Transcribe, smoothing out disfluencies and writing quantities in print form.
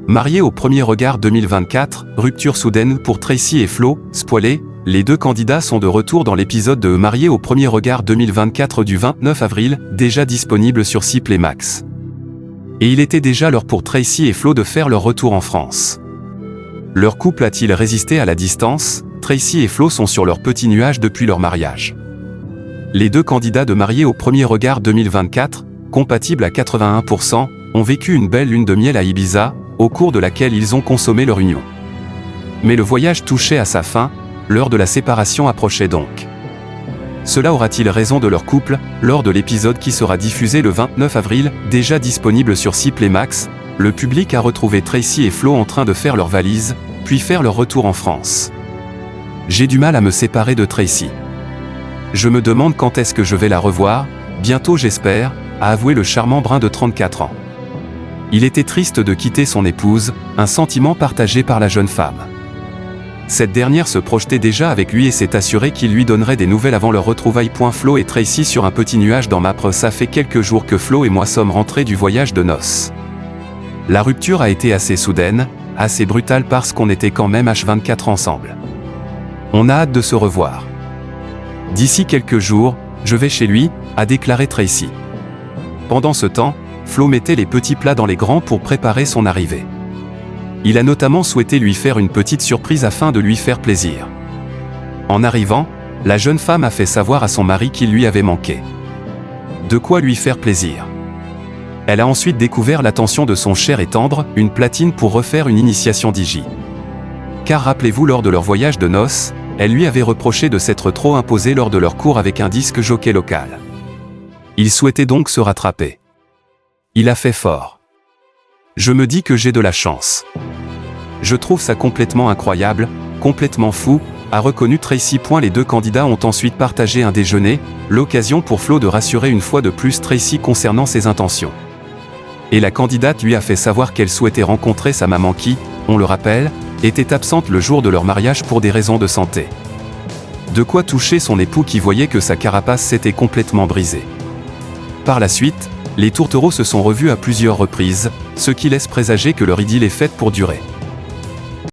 Mariés au premier regard 2024, rupture soudaine pour Tracy et Flo, spoilé, les deux candidats sont de retour dans l'épisode de Mariés au premier regard 2024 du 29 avril, déjà disponible sur C+. Max. Et il était déjà l'heure pour Tracy et Flo de faire leur retour en France. Leur couple a-t-il résisté à la distance? Tracy et Flo sont sur leur petit nuage depuis leur mariage. Les deux candidats de Mariés au premier regard 2024, compatibles à 81%, ont vécu une belle lune de miel à Ibiza, au cours de laquelle ils ont consommé leur union. Mais le voyage touchait à sa fin, l'heure de la séparation approchait donc. Cela aura-t-il raison de leur couple? Lors de l'épisode qui sera diffusé le 29 avril, déjà disponible sur C+. Max, le public a retrouvé Tracy et Flo en train de faire leurs valises, puis faire leur retour en France. J'ai du mal à me séparer de Tracy. Je me demande quand est-ce que je vais la revoir, bientôt j'espère, a avoué le charmant brun de 34 ans. Il était triste de quitter son épouse, un sentiment partagé par la jeune femme. Cette dernière se projetait déjà avec lui et s'est assurée qu'il lui donnerait des nouvelles avant leur retrouvaille. Flo et Tracy sur un petit nuage dans Mapre. Ça fait quelques jours que Flo et moi sommes rentrés du voyage de noces. La rupture a été assez soudaine, assez brutale parce qu'on était quand même H24 ensemble. On a hâte de se revoir. D'ici quelques jours, je vais chez lui, a déclaré Tracy. Pendant ce temps, Flo mettait les petits plats dans les grands pour préparer son arrivée. Il a notamment souhaité lui faire une petite surprise afin de lui faire plaisir. En arrivant, la jeune femme a fait savoir à son mari qu'il lui avait manqué. De quoi lui faire plaisir. Elle a ensuite découvert l'attention de son cher et tendre, une platine pour refaire une initiation DJ. Car rappelez-vous, lors de leur voyage de noces, elle lui avait reproché de s'être trop imposée lors de leur cours avec un disque jockey local. Il souhaitait donc se rattraper. Il a fait fort. Je me dis que j'ai de la chance. Je trouve ça complètement incroyable, complètement fou, a reconnu Tracy. Les deux candidats ont ensuite partagé un déjeuner, l'occasion pour Flo de rassurer une fois de plus Tracy concernant ses intentions. Et la candidate lui a fait savoir qu'elle souhaitait rencontrer sa maman qui, on le rappelle, était absente le jour de leur mariage pour des raisons de santé. De quoi toucher son époux qui voyait que sa carapace s'était complètement brisée. Par la suite, les tourtereaux se sont revus à plusieurs reprises, ce qui laisse présager que leur idylle est faite pour durer.